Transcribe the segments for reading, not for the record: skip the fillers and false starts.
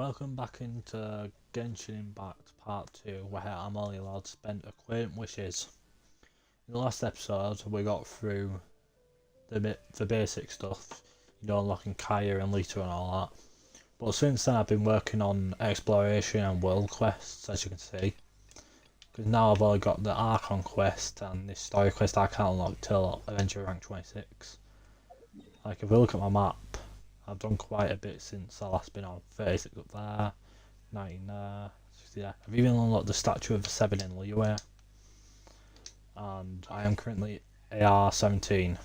Welcome back into Genshin Impact Part 2, where I'm only allowed to spend Quaint Wishes. In the last episode, we got through the basic stuff, unlocking Kaya and Lita and all that. But since then, I've been working on exploration and world quests, as you can see. Because now I've only got the Archon quest and this story quest I can't unlock till eventually rank 26. Like, if we look at my map, I've done quite a bit since I last been on. 36 up there, 19 there, 60 there. I've even unlocked the statue of the 7 in Liyue. And I am currently AR-17.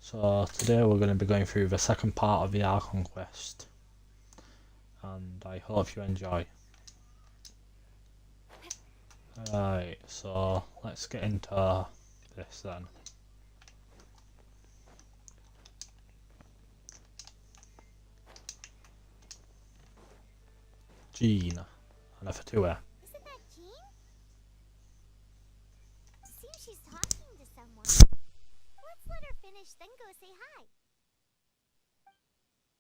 So today we're going to be going through the second part of the Archon quest. And I hope you enjoy. Right, so let's get into this then. Jean, and a Fatua. Isn't that Jean? Seems she's talking to someone. Let's let her finish, then go say hi.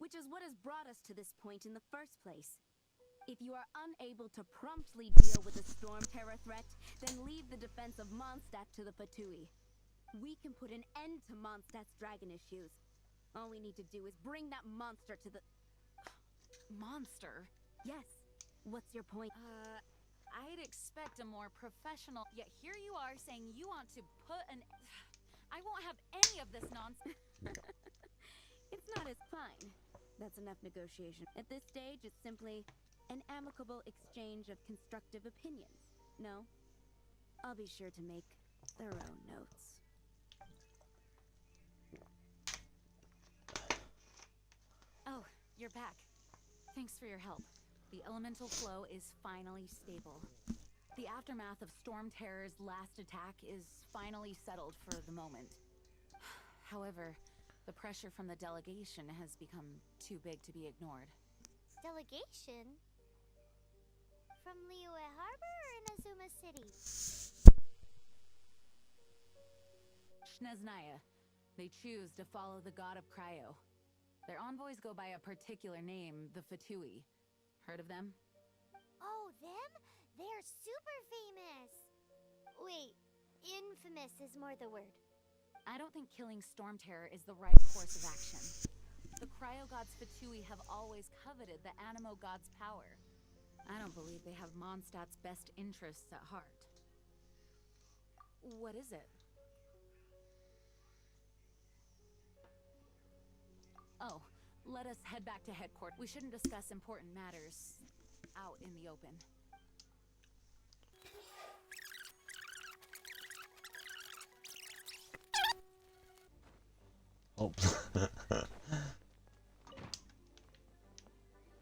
Which is what has brought us to this point in the first place. If you are unable to promptly deal with the Storm Terror threat, then leave the defense of Mondstadt to the pt2. We can put an end to Mondstadt's dragon issues. All we need to do is bring that monster to the... Monster? Yes. What's your point? I'd expect a more professional... Yet here you are saying you want to put an... I won't have any of this nonsense. It's not as fine. That's enough negotiation. At this stage, it's simply an amicable exchange of constructive opinions. No? I'll be sure to make thorough notes. Oh, you're back. Thanks for your help. The elemental flow is finally stable. The aftermath of Storm Terror's last attack is finally settled for the moment. However, the pressure from the delegation has become too big to be ignored. Delegation? From Liyue Harbor or Inazuma City? Shneznaya. They choose to follow the god of Cryo. Their envoys go by a particular name, the pt2. Heard of them? Oh, them? They're super famous! Wait, infamous is more the word. I don't think killing Storm Terror is the right course of action. The Cryo God's pt2 have always coveted the Animo God's power. I don't believe they have Mondstadt's best interests at heart. What is it? Oh, let us head back to headquarters. We shouldn't discuss important matters out in the open. Oops.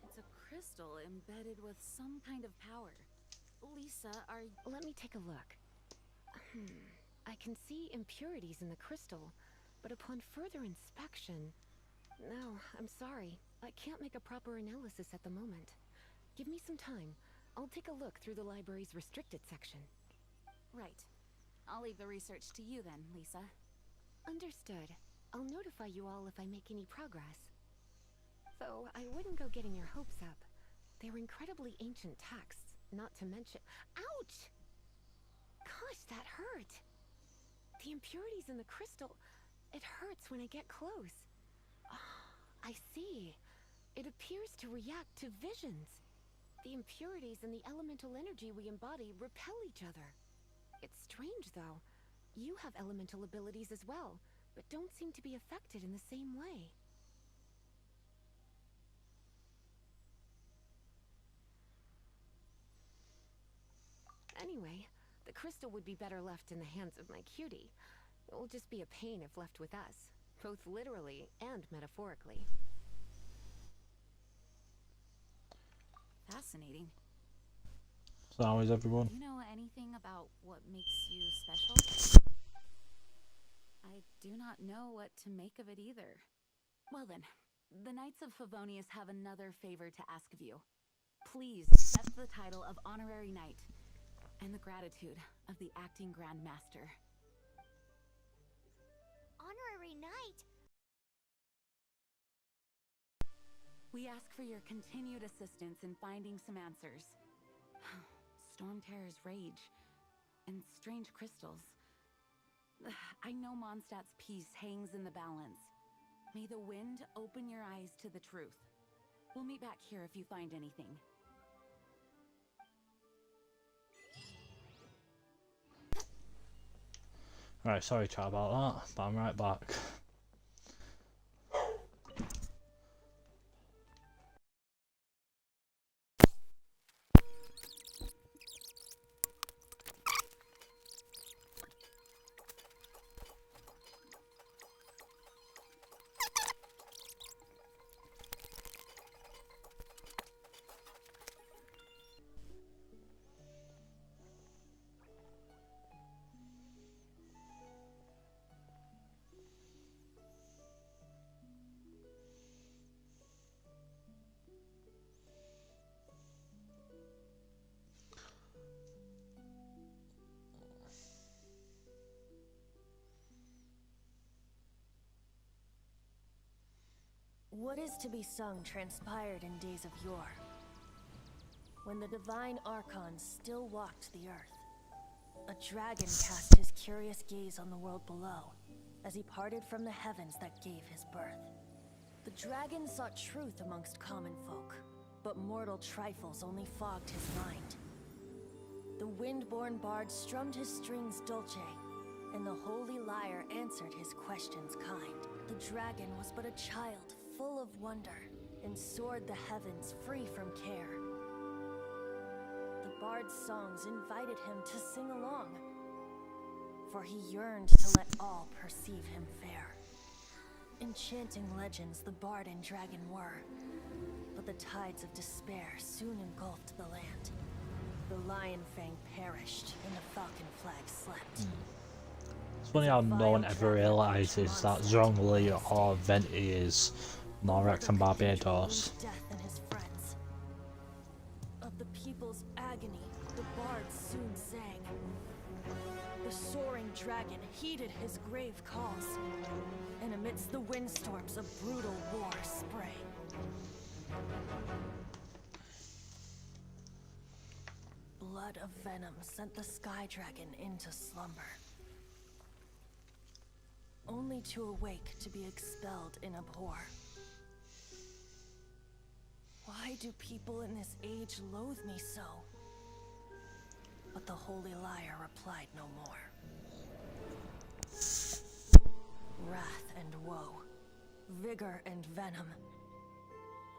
It's a crystal embedded with some kind of power. Lisa, are you... Let me take a look. I can see impurities in the crystal, but upon further inspection... No, I'm sorry. I can't make a proper analysis at the moment. Give me some time. I'll take a look through the library's restricted section. Right. I'll leave the research to you then, Lisa. Understood. I'll notify you all if I make any progress. Though I wouldn't go getting your hopes up. They're incredibly ancient texts, not to mention... Ouch! Gosh, that hurt! The impurities in the crystal... It hurts when I get close. I see. It appears to react to visions. The impurities and the elemental energy we embody repel each other. It's strange, though. You have elemental abilities as well, but don't seem to be affected in the same way. Anyway, the crystal would be better left in the hands of my cutie. It will just be a pain if left with us, both literally and metaphorically. Fascinating. So how is everyone? Do you know anything about what makes you special? I do not know what to make of it either. Well then, the Knights of Favonius have another favor to ask of you. Please accept the title of Honorary Knight, and the gratitude of the Acting Grand Master. Honorary Knight? We ask for your continued assistance in finding some answers. Storm Terror's rage and strange crystals. I know Mondstadt's peace hangs in the balance. May the wind open your eyes to the truth. We'll meet back here if you find anything. Right, sorry chat about that, but I'm right back. What is to be sung transpired in days of yore, when the divine archons still walked the earth. A dragon cast his curious gaze on the world below, as he parted from the heavens that gave his birth. The dragon sought truth amongst common folk, but mortal trifles only fogged his mind. The wind-born bard strummed his strings dulce, and the holy lyre answered his questions kind. The dragon was but a child, full of wonder, and soared the heavens free from care. The bard's songs invited him to sing along, for he yearned to let all perceive him fair. Enchanting legends the bard and dragon were, but the tides of despair soon engulfed the land. The lion fang perished, and the falcon flag slept. It's funny how no one ever realises that Zhongli or Venti is Norex and Barbados. Death and his friends. Of the people's agony, the bards soon sang. The soaring dragon heeded his grave calls, and amidst the windstorms a brutal war sprang. Blood of venom sent the sky dragon into slumber, only to awake to be expelled in abhor. Why do people in this age loathe me so? But the holy lyre replied no more. Wrath and woe, vigor and venom,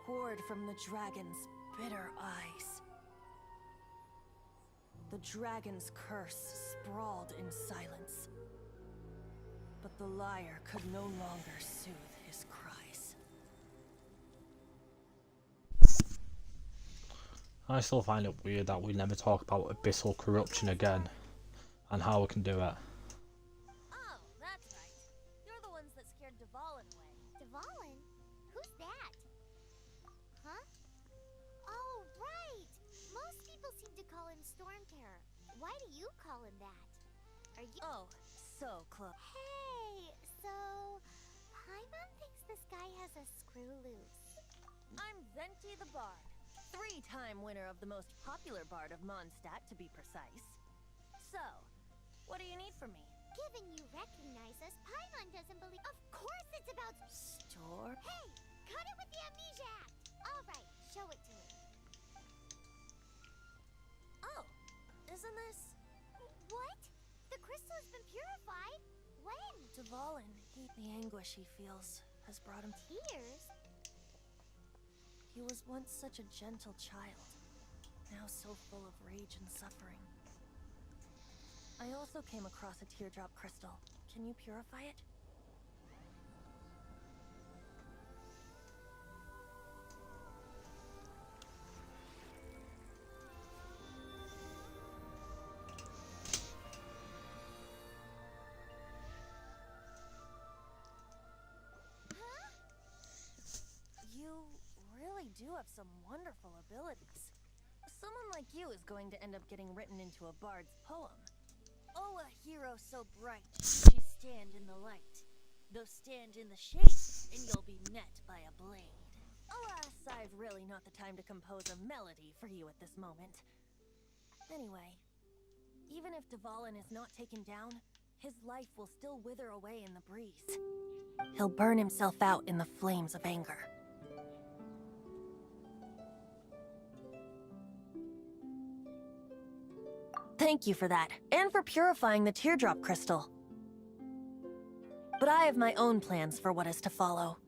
poured from the dragon's bitter eyes. The dragon's curse sprawled in silence, but the lyre could no longer soothe his cries. I still find it weird that we never talk about abyssal corruption again, and how we can do it. Oh, that's right. You're the ones that scared Dvalin away. Dvalin? Who's that? Huh? Oh, right! Most people seem to call him Storm Terror. Why do you call him that? Are you— Oh, so close. Hey, so Paimon thinks this guy has a screw loose. I'm Venti the Bard. 3-time winner of the most popular bard of Mondstadt, to be precise. So, what do you need from me? Given you recognize us, Paimon doesn't believe— Of course it's about— Store? Hey, cut it with the amnesia act! Alright, show it to me. Oh, isn't this... What? The crystal has been purified? When? Dvalin, the anguish he feels has brought him... Tears? He was once such a gentle child, now so full of rage and suffering. I also came across a teardrop crystal. Can you purify it? You really do have some wonderful abilities. Someone like you is going to end up getting written into a bard's poem. Oh, a hero so bright, she stand in the light. Though stand in the shade, and you'll be met by a blade. Alas, really not the time to compose a melody for you at this moment. Anyway, even if Dvalin is not taken down, his life will still wither away in the breeze. He'll burn himself out in the flames of anger. Thank you for that, and for purifying the teardrop crystal. But I have my own plans for what is to follow.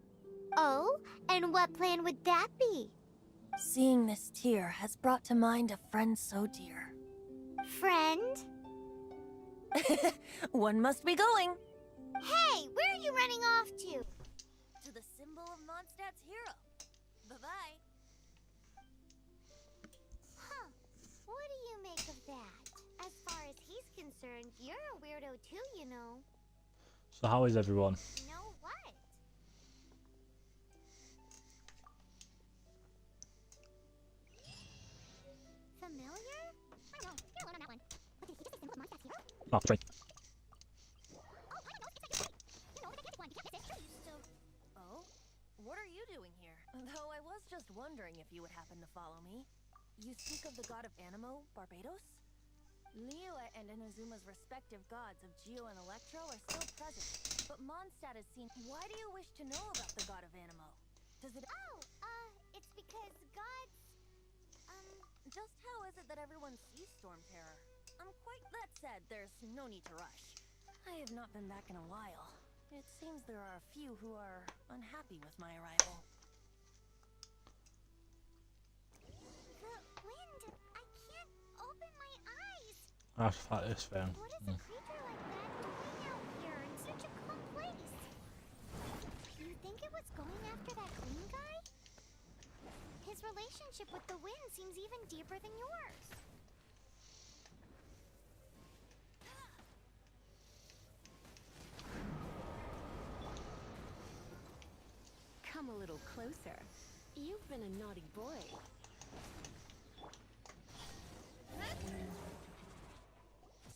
Oh, and what plan would that be? Seeing this tear has brought to mind a friend so dear. Friend? One must be going. Hey, where are you running off to? To the symbol of Mondstadt's hero. Bye-bye. Huh. What do you make of that? As far as he's concerned, you're a weirdo too, you know. So how is everyone? Know what? Familiar? I know, you're alone on that one. But did he just say symbol of Mondstadt's hero? Oh, straight. Oh, I know, it's like that. You know, the candy one, you can't miss it. You still... Oh? What are you doing here? Though I was just wondering if you would happen to follow me. You speak of the god of Animo, Barbados? Liyue and Inazuma's respective gods of Geo and Electro are still present, but Mondstadt is seen. Why do you wish to know about the god of Animo? Does it... Oh, it's because gods... Just how is it that everyone sees Storm Terror? That said, there's no need to rush. I have not been back in a while. It seems there are a few who are unhappy with my arrival. The wind! I can't open my eyes! I have to fight this thing. What is a creature like that doing out here in such a calm place? Do you think it was going after that green guy? His relationship with the wind seems even deeper than yours. Come a little closer. You've been a naughty boy.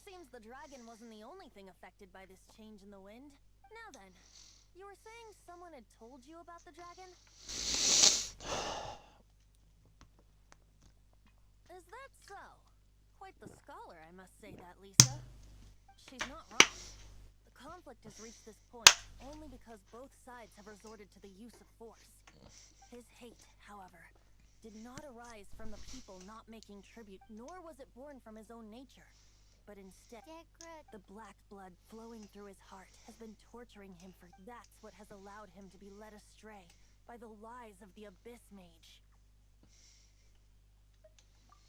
Seems the dragon wasn't the only thing affected by this change in the wind. Now then, you were saying someone had told you about the dragon? Is that so? Quite the scholar, I must say that, Lisa. She's not wrong. The conflict has reached this point only because both sides have resorted to the use of force. His hate, however, did not arise from the people not making tribute, nor was it born from his own nature. But instead, the black blood flowing through his heart has been torturing him for... That's what has allowed him to be led astray by the lies of the Abyss Mage.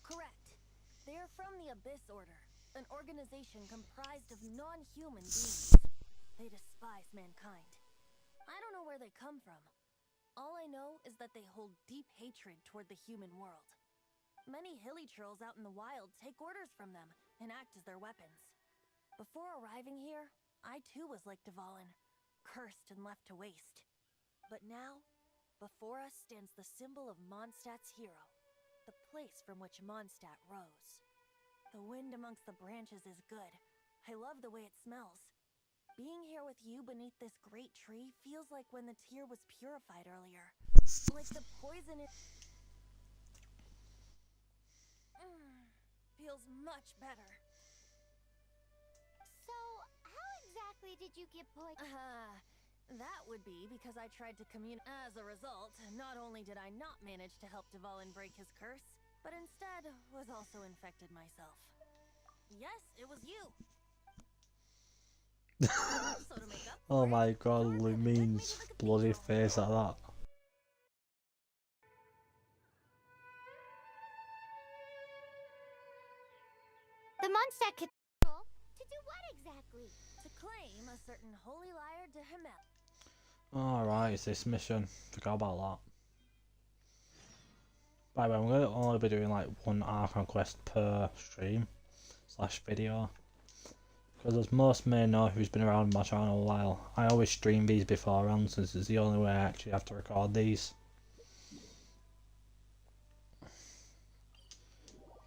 Correct. They are from the Abyss Order, an organization comprised of non-human beings. They despise mankind. I don't know where they come from. All I know is that they hold deep hatred toward the human world. Many hilly trolls out in the wild take orders from them and act as their weapons. Before arriving here, I too was like Dvalin, cursed and left to waste. But now, before us stands the symbol of Mondstadt's hero, the place from which Mondstadt rose. The wind amongst the branches is good. I love the way it smells. Being here with you beneath this great tree feels like when the tear was purified earlier. Like the poison it... feels much better. So, how exactly did you get poisoned? That would be because I tried to communicate. As a result, not only did I not manage to help Dvalin break his curse, but instead was also infected myself. Yes, it was you. So to make up Oh for my it, god, Lord had Lumine's led me to the bloody cathedral. face like that. The Mondstadt Cathedral? To do what exactly? To claim a certain holy lyre to Himmel. Alright, it's this mission. Forgot about that. By the way, I'm going to only be doing like one Archon quest per stream / video. Because as most may know who's been around my channel a while, I always stream these beforehand since it's the only way I actually have to record these.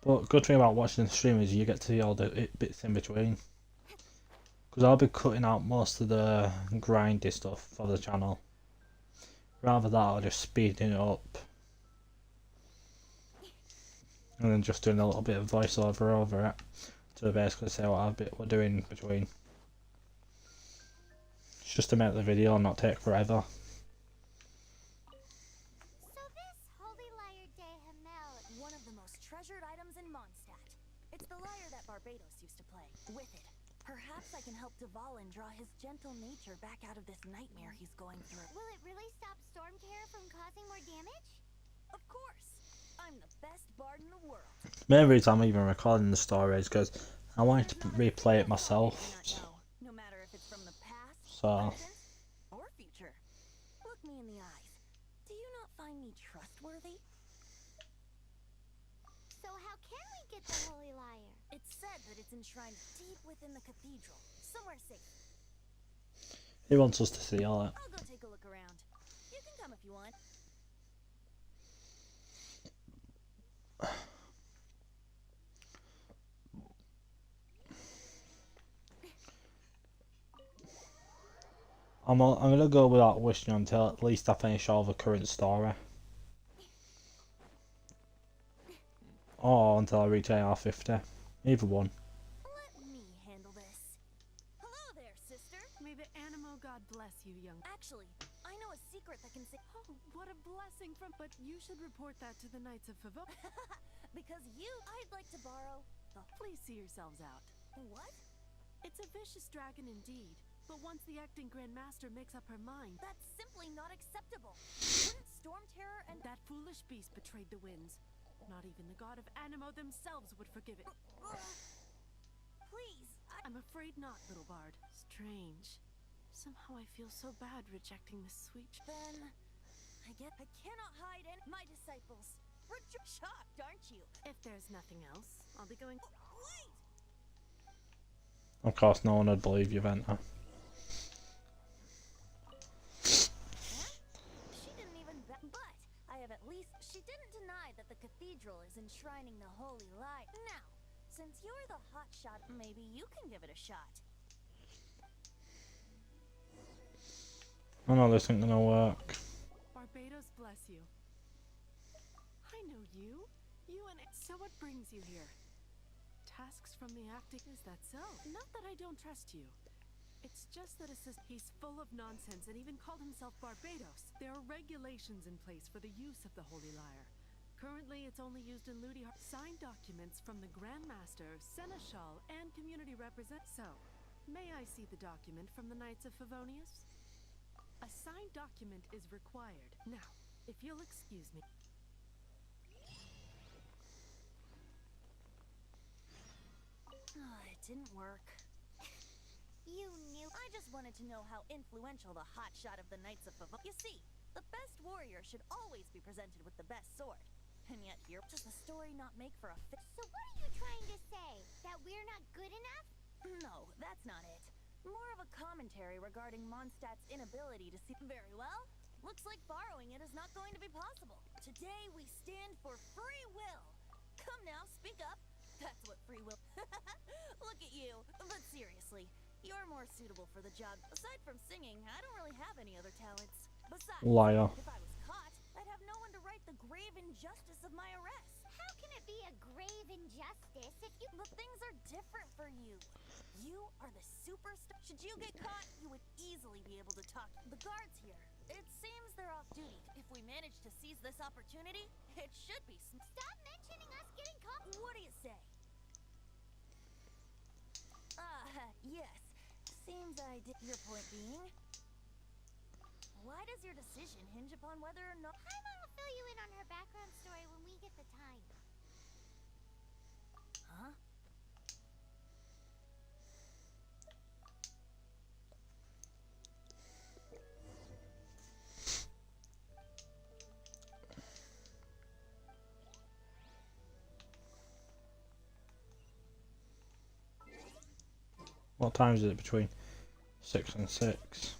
But good thing about watching the stream is you get to see all the bits in between. Because I'll be cutting out most of the grindy stuff for the channel. Rather than I'll just speeding it up and then just doing a little bit of voiceover over it to basically say what we're doing between. It's just to make the video not take forever. So this Holy Lyre de Hamel, One of the most treasured items in Mondstadt. It's the lyre that Barbados used to play. With it, perhaps I can help Dvalin draw his gentle nature back out of this nightmare he's going through. will it really stop Storm Terror from causing more damage? Of course! I'm the best bard in the world. The main reason I'm even recording the story is because I wanted to There's not a replay it single flaw you myself. do not know, no matter if it's from the past, So present, or future. Look me in the eyes. Do you not find me trustworthy? So how can we get the Holy Lyre? It's said that it's enshrined deep within the cathedral, somewhere safe. he wants us to see all it. I'll go take a look around. You can come if you want. I'm gonna go without wishing until at least I finish all the current story. Or until I reach AR50. Either one. Let me handle this. Hello there, sister. May the Animo God bless you, young. Actually, I know a secret that can save. Oh, what a blessing from. But you should report that to the Knights of Favor. Because I'd like to borrow the. Please see yourselves out. What? It's a vicious dragon indeed. But once the acting Grand Master makes up her mind, That's simply not acceptable. Wouldn't Storm Terror and that foolish beast betrayed the winds. Not even the god of Animo themselves would forgive it. Please, I'm afraid not, little bard. Strange. Somehow I feel so bad rejecting this sweet. then I cannot hide in my disciples. Shocked, aren't you? If there's nothing else, I'll be going. Wait! Of course no one would believe you, Venter. She didn't even but I have at least she didn't deny that the cathedral is enshrining the holy light. Now, since you're the hotshot, maybe you can give it a shot. I know this ain't gonna work. Barbados bless you. I know you. You and so what brings you here? Tasks from the acting. Is that so? Not that I don't trust you. It's just that he's full of nonsense and even called himself Barbados. There are regulations in place for the use of the Holy Lyre. Currently, it's only used in Ludi. Signed documents from the Grand Master, Seneschal, and community represent. So, may I see the document from the Knights of Favonius? A signed document is required. Now, if you'll excuse me. It didn't work. You knew. I just wanted to know how influential the hotshot of the Knights of Favonius. You see, the best warrior should always be presented with the best sword. And yet here, does the story not make for a fit? So what are you trying to say? That we're not good enough? No, that's not it. More of a commentary regarding Mondstadt's inability to see. Very well. Looks like borrowing it is not going to be possible. Today we stand for free will. Come now, speak up. That's what free will. Look at you. But seriously, you're more suitable for the job. Aside from singing, I don't really have any other talents. Besides, Liar. if I was caught, I'd have no one to right the grave injustice of my arrest. How can it be a grave injustice if you... But things are different for you. You are the superstar. Should you get caught, you would easily be able to talk. The guards here, it seems they're off duty. If we manage to seize this opportunity, it should be Stop mentioning us getting caught. What do you say? Yes. Seems I did. Your point being? Why does your decision hinge upon whether or not... Paimon will fill you in on her background story when we get the time. Huh? What time is it between 6 and 6?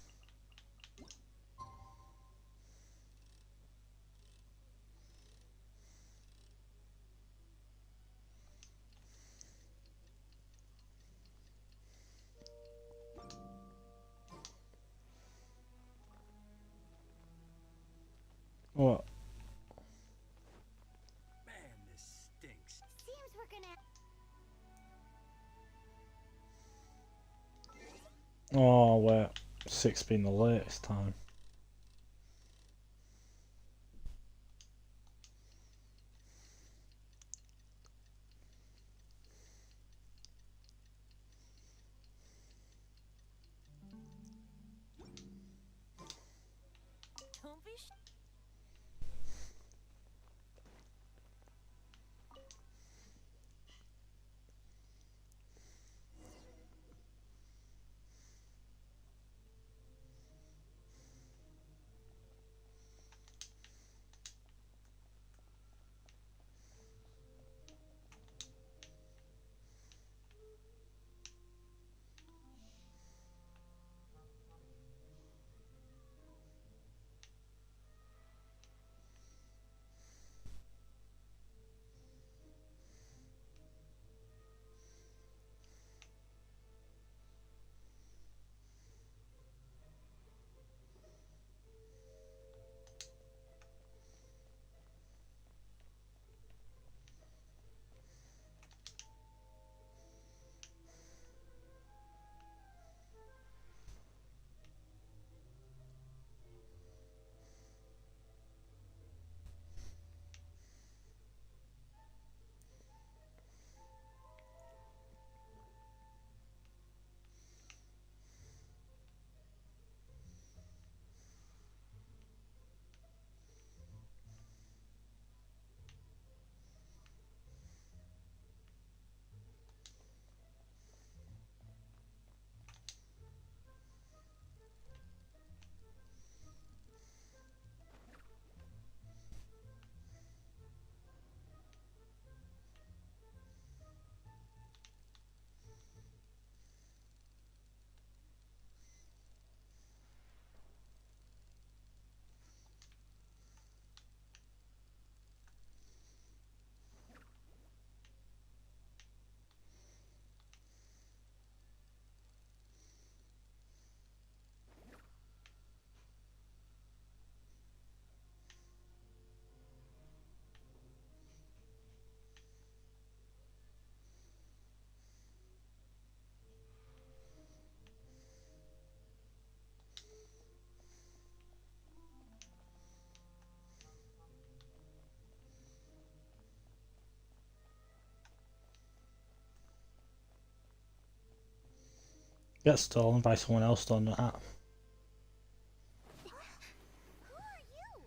What? Man, this stinks. gonna. Oh wait, 6 being the latest time. Don't be Get stolen by someone else done that. Who are you?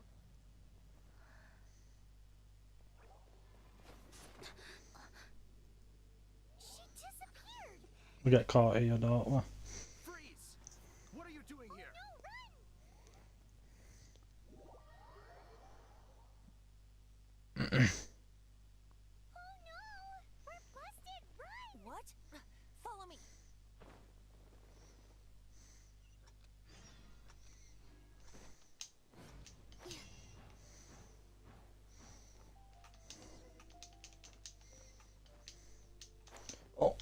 She disappeared. We get caught here, don't we? Freeze! What are you doing here? No, run! Oh no! We're busted! Run! What? Follow me. Oh.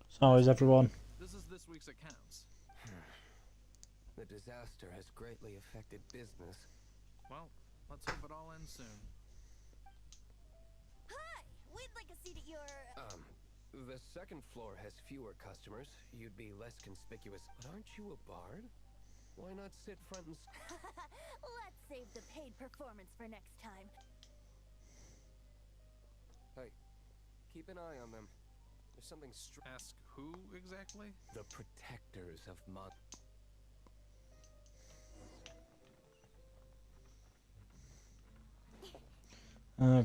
So how is everyone? This is this week's accounts. The disaster has greatly affected business. Well, let's hope it all ends soon. Hi! We'd like a seat at your. The second floor has fewer customers. You'd be less conspicuous. But aren't you a bard? Why not sit front and... Let's save the paid performance for next time. Hey, keep an eye on them. There's something Ask who exactly? The protectors of Mon...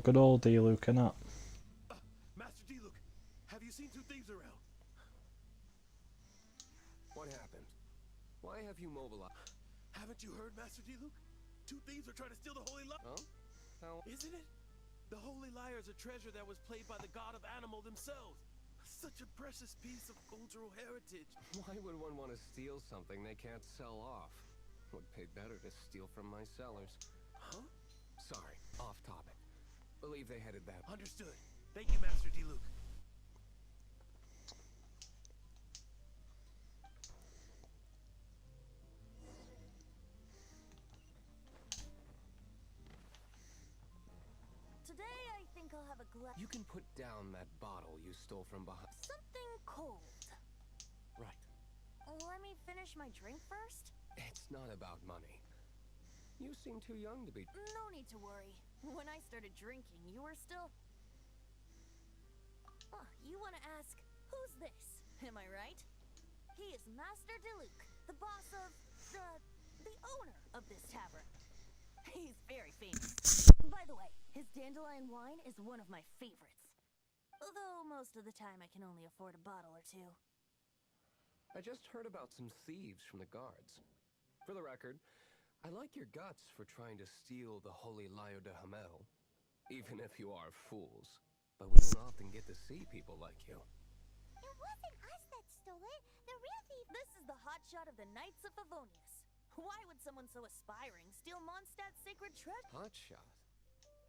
Good old D Luke and that. Master D-Luke, have you seen two thieves around? What happened? Why have you mobilized? Haven't you heard, Master D-Luke? Two thieves are trying to steal the Holy Lyre. Huh? How... Isn't it? The Holy Lyre is a treasure that was played by the god of animal themselves. Such a precious piece of cultural heritage. Why would one want to steal something they can't sell off? Would pay better to steal from my sellers. Huh? Sorry, off topic. Believe they headed that. Understood. Thank you, Master D-Luke. Today, I think I'll have a glass. You can put down that bottle you stole from behind. Something cold. Right. Let me finish my drink first. It's not about money. You seem too young to be. No need to worry. When I started drinking, you were still... you want to ask, who's this? Am I right? He is Master D-Luke, the boss of... the owner of this tavern. He's very famous. By the way, his dandelion wine is one of my favorites. Although most of the time I can only afford a bottle or two. I just heard about some thieves from the guards. For the record, I like your guts for trying to steal the holy Lyre de Hamel, even if you are fools. But we don't often get to see people like you. It wasn't us that stole it. The real thief. This is the hotshot of the Knights of Favonius. Why would someone so aspiring steal Mondstadt's sacred treasure? Hotshot.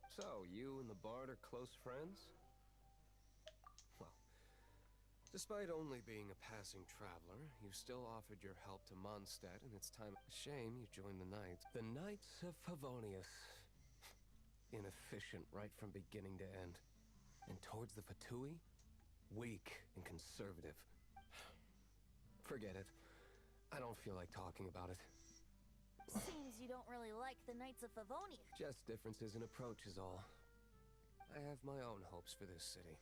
So, you and the bard are close friends? Well, despite only being a passing traveler, you still offered your help to Mondstadt, and it's time. Shame you joined the Knights. The Knights of Favonius. Inefficient right from beginning to end. And towards the pt2, weak and conservative. Forget it. I don't feel like talking about it. Seems you don't really like the Knights of Favonia. Just differences in approach is all. I have my own hopes for this city.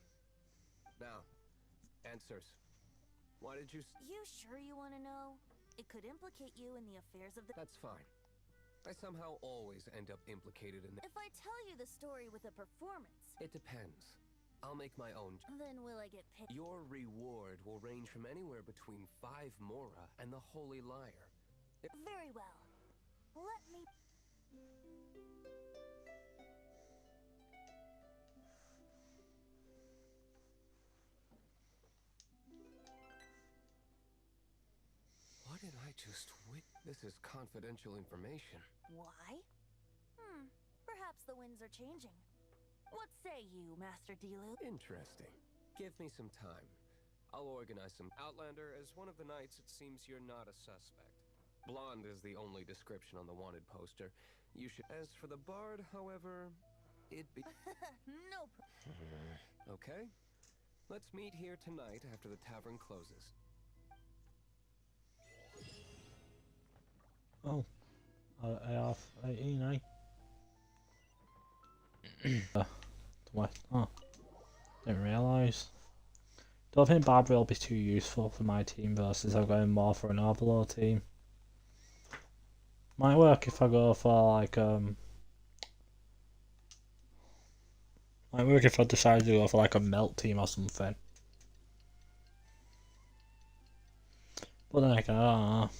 Now, answers. Why did you You sure you want to know? It could implicate you in the affairs of the... That's fine. I somehow always end up implicated in If I tell you the story with a performance, It depends. I'll make my own. then will I get paid? Your reward will range from anywhere between 5 mora and the Holy Lyre. Very well. Let me... What did I just This is confidential information. Why? Perhaps the winds are changing. What say you, Master D-Luke? Interesting. Give me some time. I'll organize some. Outlander, as one of the knights, it seems you're not a suspect. Blonde is the only description on the wanted poster. You should. As for the bard, however, it'd be. No. Okay. Let's meet here tonight after the tavern closes. Oh. I have 18, What? Oh. Didn't realise. Don't think Bard will be too useful for my team though, since I'm going more for an overload team. Might work if I go for like might work if I decide to go for like a melt team or something. But then again, I don't know.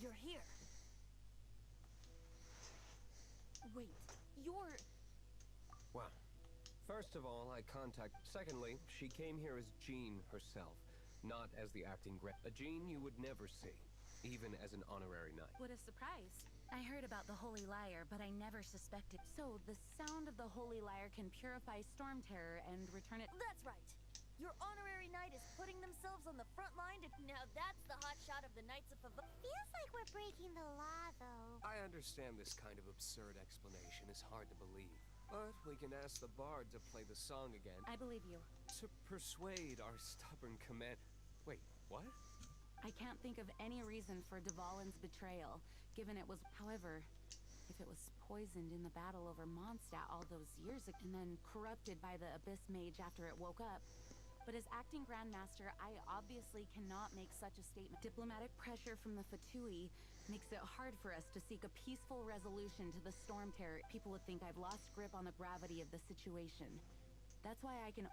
You're here. Wait, you're... Well, first of all, I contact. Secondly, she came here as Jean herself, not as the acting A Jean you would never see, even as an honorary knight. What a surprise. I heard about the Holy Lyre, but I never suspected. So, the sound of the Holy Lyre can purify Storm Terror and return it... That's right. Your honorary knight is putting themselves on the front line to... Now that's the hot shot of the Knights of Favonius. Feels like we're breaking the law, though. I understand this kind of absurd explanation is hard to believe, but we can ask the bard to play the song again. I believe you. To persuade our stubborn command. Wait, what? I can't think of any reason for Dvalin's betrayal, given it was... However, if it was poisoned in the battle over Mondstadt all those years ago, and then corrupted by the Abyss Mage after it woke up... But as acting Grandmaster, I obviously cannot make such a statement. Diplomatic pressure from the pt2, Makes it hard for us to seek a peaceful resolution to the storm terror. People would think I've lost grip on the gravity of the situation. That's why I can...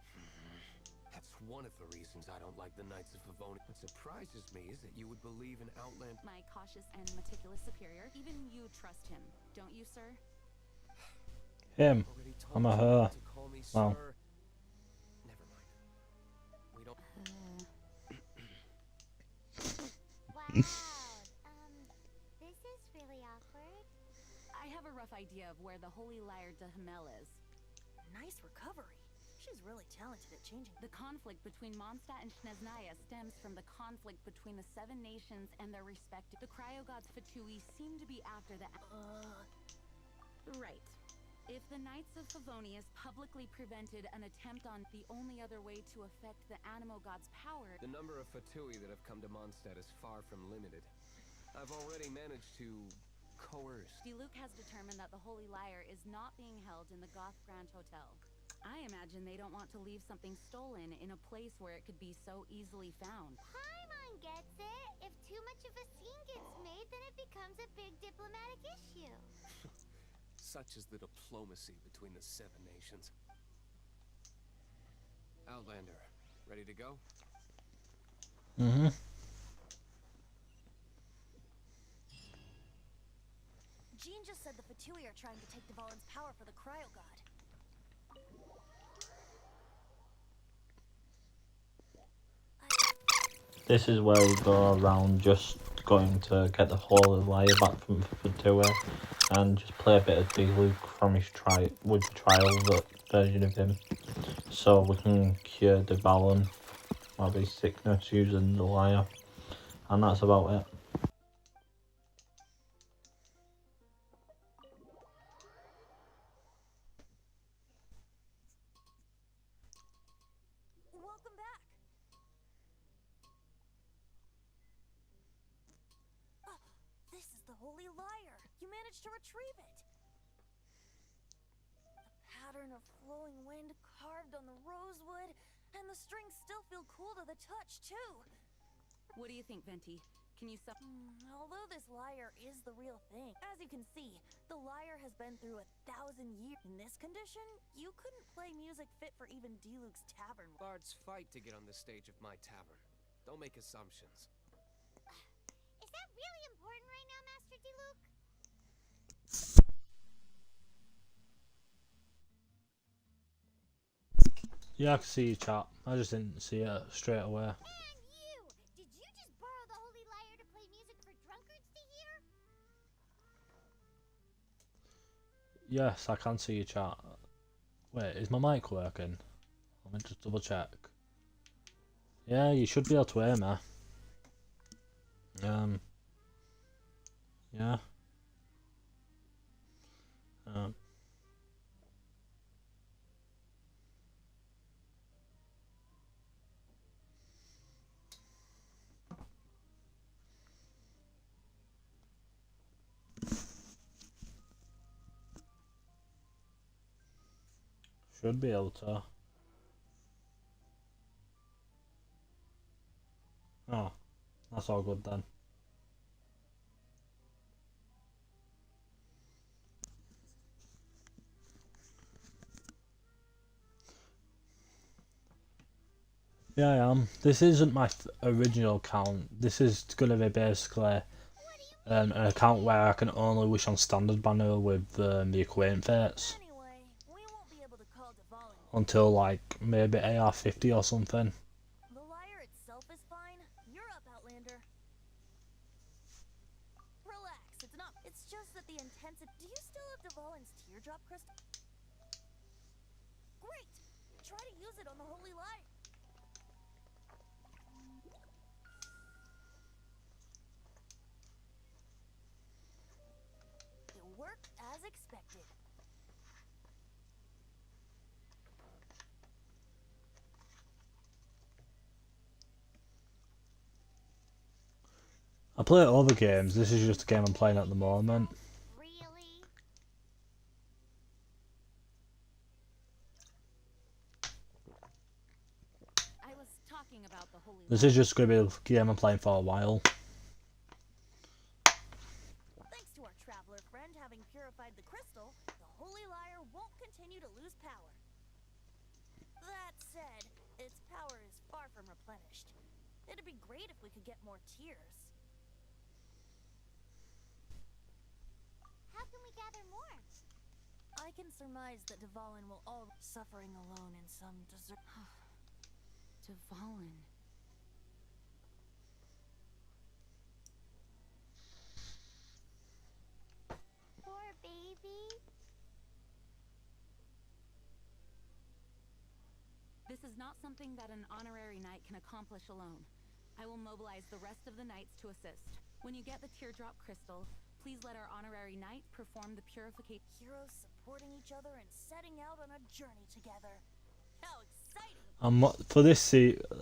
That's one of the reasons I don't like the Knights of Favonius. What surprises me is that you would believe in Outland. My cautious and meticulous superior. Even you trust him, don't you, sir? Him. I'm a her. To call me Wow. sir. Never mind. We don't. Wow. This is really awkward. I have a rough idea of where the Holy Lyre de Himmel is. Nice recovery. She's really talented at changing. The conflict between Mondstadt and Snezhnaya stems from the conflict between the Seven Nations and their respective... The cryogods Fatui seem to be after the... Right. If the Knights of Favonius publicly prevented an attempt on the only other way to affect the Animo God's power... The number of Fatui that have come to Mondstadt is far from limited. I've already managed to coerce. Diluc has determined that the Holy Lyre is not being held in the Goth Grand Hotel. I imagine they don't want to leave something stolen in a place where it could be so easily found. Paimon gets it. If too much of a scene gets made, then it becomes a big diplomatic issue. Such is the diplomacy between the Seven Nations. Outlander, ready to go? Mm-hmm. Jean just said the Fatui are trying to take Dvalin's power for the Cryo God. This is where we go around just going to get the Holy Lyre back from Fatui and just play a bit of Diluc from his trial version of him, so we can cure Dvalin of his sickness using the lyre, and that's about it. Welcome back. Oh, this is the Holy Lyre. You managed to retrieve it. The pattern of flowing wind carved on the rosewood, and the strings still feel cool to the touch, too. What do you think, Venti? Can you Although this lyre is the real thing, as you can see, the lyre has been through 1,000 years. In this condition, you couldn't play music fit for even Diluc's tavern. Bards fight to get on the stage of my tavern. Don't make assumptions. Is that really important right now, Master Diluc? Yeah, I can see you, chat. I just didn't see it straight away. And you! Did you just borrow the Holy Lyre to play music for drunkards to hear? Yes, I can see you, chat. Wait, is my mic working? Let me just double check. Yeah, you should be able to hear me. Yeah. Should be able to. Oh, that's all good then. Yeah, I am. This isn't my original account. This is going to be basically an account where I can only wish on standard banner with the Acquaint Fates. Anyway, we won't be able to call Dvalin. Until like maybe AR50 or something. The lyre itself is fine. You're up, Outlander. Relax, it's not. It's just that the intensive. Do you still have Dvalin's teardrop crystal? Great! Try to use it on the Holy Lyre. It worked as expected. I play other games. This is just a game I'm playing at the moment. Really? I was talking about the Holy This is just going to be a game I'm playing for a while. purified the crystal, the Holy Lyre won't continue to lose power. That said, its power is far from replenished. It'd be great if we could get more tears. How can we gather more? I can surmise that Dvalin will all suffering alone in some desert. Dvalin. Poor baby. This is not something that an honorary knight can accomplish alone. I will mobilize the rest of the knights to assist. When you get the teardrop crystal, please let our honorary knight perform the purification. Heroes supporting each other and setting out on a journey together. How exciting! For this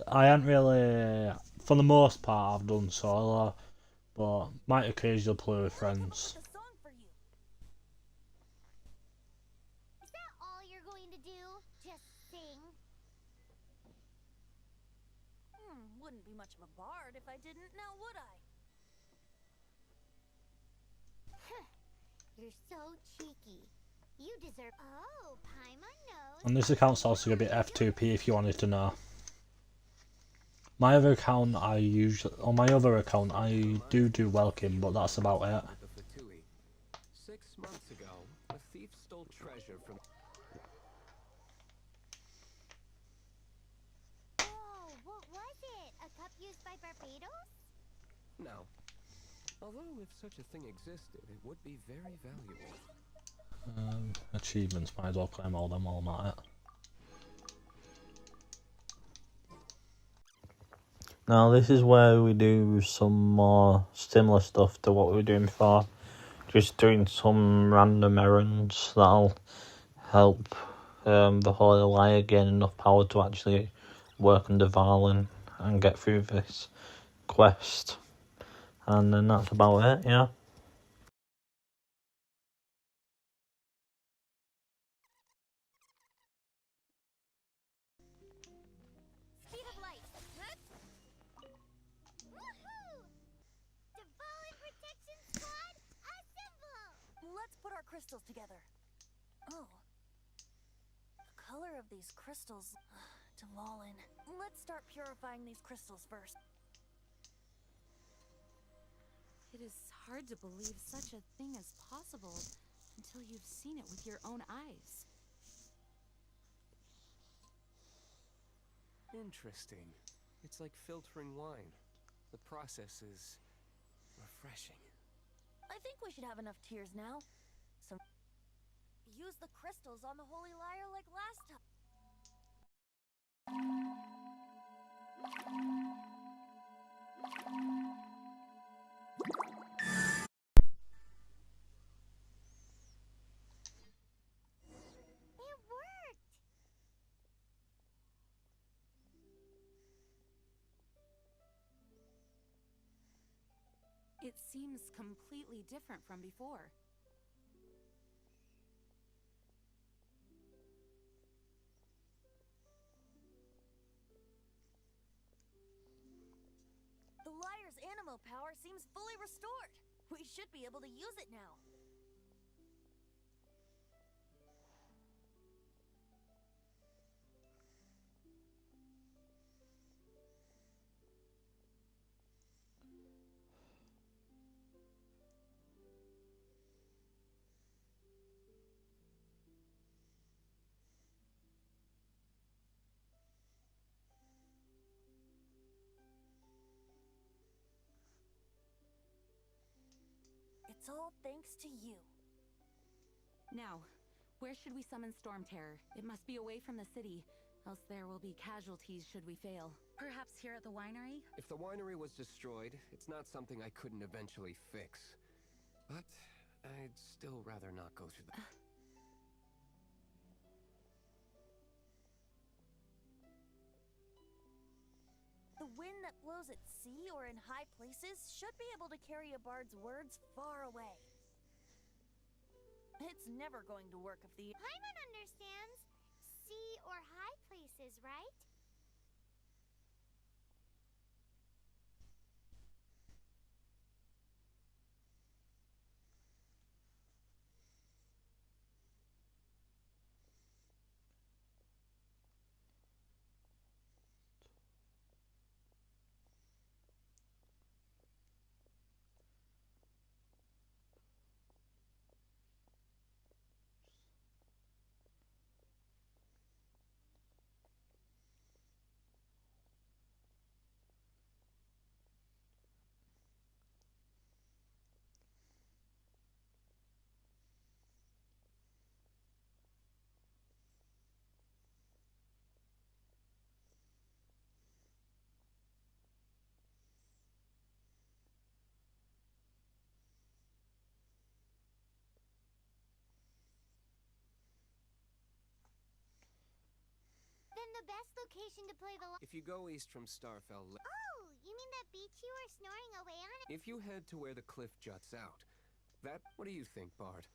I ain't really, for the most part, I've done solo, but might occasionally play with friends. A song for you. Is that all you're going to do? Just sing? Wouldn't be much of a bard if I didn't, now would I? You're so cheeky. You deserve. Oh, Paimon knows. And this account's also gonna be F2P if you wanted to know. My other account, on my other account, I do Welkin, but that's about it. 6 months ago, a thief stole treasure from. Oh, what was it? A cup used by Barbados? No. Although if such a thing existed, it would be very valuable. Achievements, might as well claim all them while I'm at it. Now this is where we do some more similar stuff to what we were doing before. Just doing some random errands that'll help the Holy Lyre gain enough power to actually work under Dvalin and get through this quest. And then that's about it, yeah. Speed of light. Woohoo! Dvalin Protection Squad, assemble! Let's put our crystals together. Oh. The color of these crystals. Dvalin. Let's start purifying these crystals first. It is hard to believe such a thing is possible until you've seen it with your own eyes. Interesting. It's like filtering wine. The process is refreshing. I think we should have enough tears now. Use the crystals on the Holy Lyre like last time. It worked! It seems completely different from before. The Lyre's animo power seems fully restored. We should be able to use it now. It's all thanks to you. Now, where should we summon Storm Terror? It must be away from the city, else there will be casualties should we fail. Perhaps here at the winery? If the winery was destroyed, it's not something I couldn't eventually fix. But I'd still rather not go through that. The wind that blows at sea or in high places should be able to carry a bard's words far away. It's never going to work if the... Paimon understands. Sea or high places, right? Then the best location to play the If you go east from Starfell, Oh, you mean that beach you were snoring away on? if you head to where the cliff juts out, what do you think, Bard?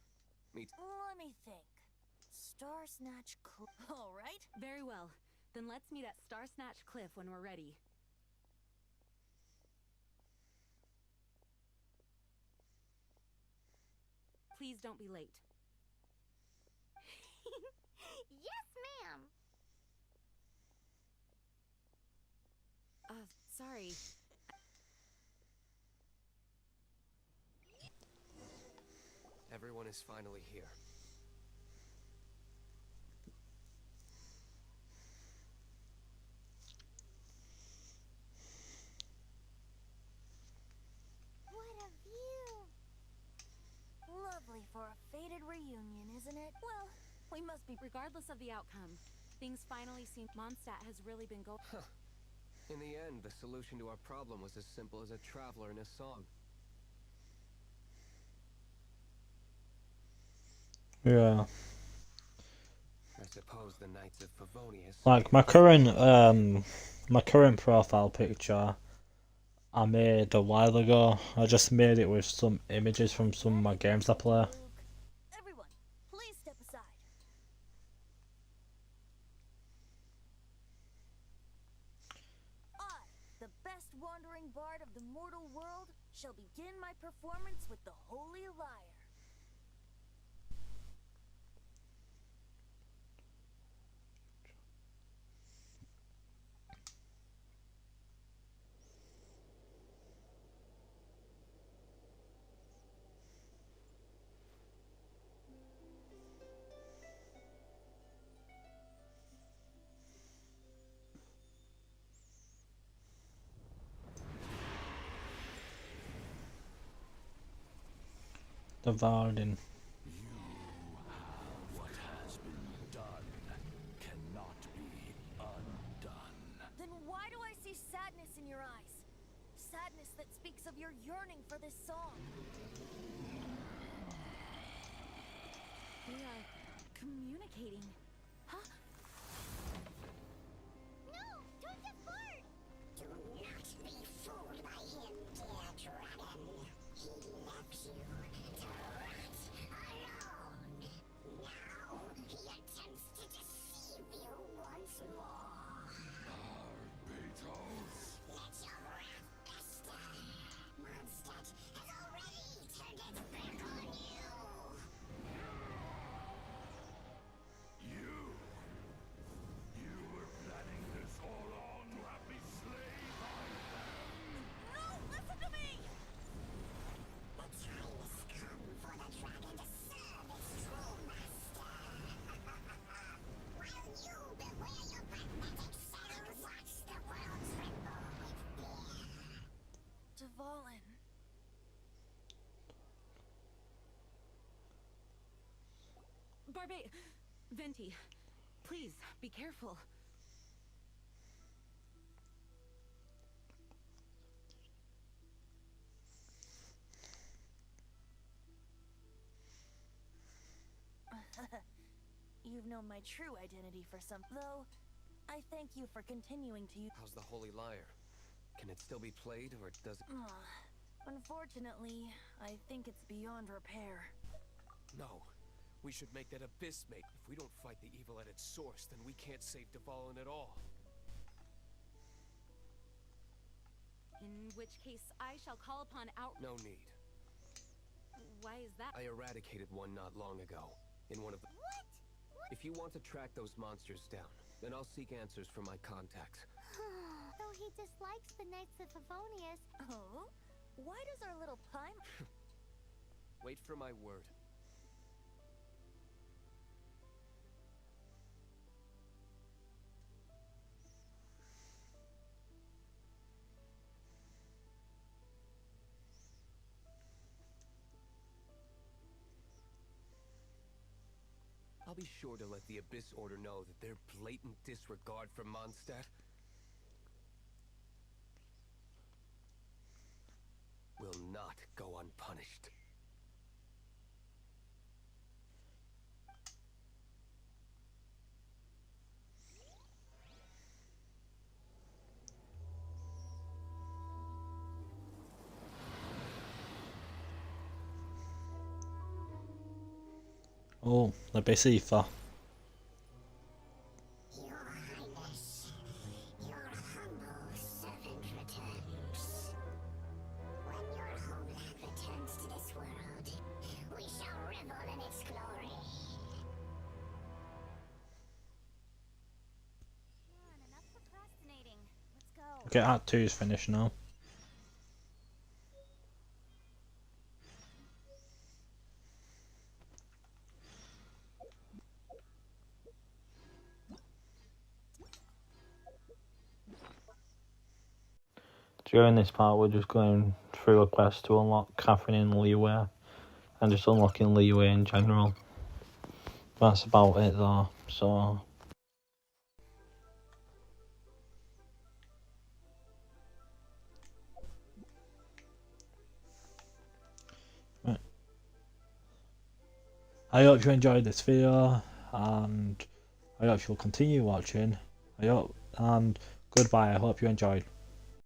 Let me think. Star Snatch All right. Very well. Then let's meet at Star Snatch Cliff when we're ready. Please don't be late. Yes, ma'am. Sorry. Everyone is finally here. What a view. Lovely for a fated reunion, isn't it? Well, we must be regardless of the outcome. Things finally seem Mondstadt has really been going. In the end, the solution to our problem was as simple as a traveler in a song. Yeah. I suppose the Knights of Favonius... Like my current profile picture I made a while ago. I just made it with some images from some of my games I play. Everyone, please step aside. I, the best wandering bard of the mortal world, shall begin my performance with the Holy Lyre. The Varden. What has been done cannot be undone. Then why do I see sadness in your eyes? Sadness that speaks of your yearning for this song. We are communicating. Huh? No, don't just flirt. Do not be fooled by him, dear dragon. He loves you to rot alone. Now he attempts to deceive you once more. Barbatos. Let your wrath fester. Mondstadt has already turned its back on you. You were planning this all along to have me slain by them. No, listen to me! The time has come for the dragon to serve its true master. While you beware your pathetic selves, watch the world tremble with fear. Dvalin. Venti, please, be careful. You've known my true identity for some... Though, I thank you for continuing to use... How's the Holy Lyre? Can it still be played, or does it... Unfortunately, I think it's beyond repair. No. We should make that abyss make. If we don't fight the evil at its source, then we can't save Dvalin at all. In which case, I shall call upon out... No need. Why is that? I eradicated one not long ago. In one of the... What? If you want to track those monsters down, then I'll seek answers from my contacts. Though he dislikes the Knights of Favonius. Oh? Why does our little pie... Wait for my word. I'll be sure to let the Abyss Order know that their blatant disregard for Mondstadt will not go unpunished. Oh, the Besifa. Your Highness, your humble servant returns. When your homeland returns to this world, we shall revel in its glory. Come on, enough procrastinating. Let's go. Okay, Act 2 is finished now. During this part, we're just going through a quest to unlock Catherine in Leeway, and just unlocking Leeway in general. That's about it though, so... Right. I hope you enjoyed this video, and I hope you'll continue watching. And goodbye, I hope you enjoyed.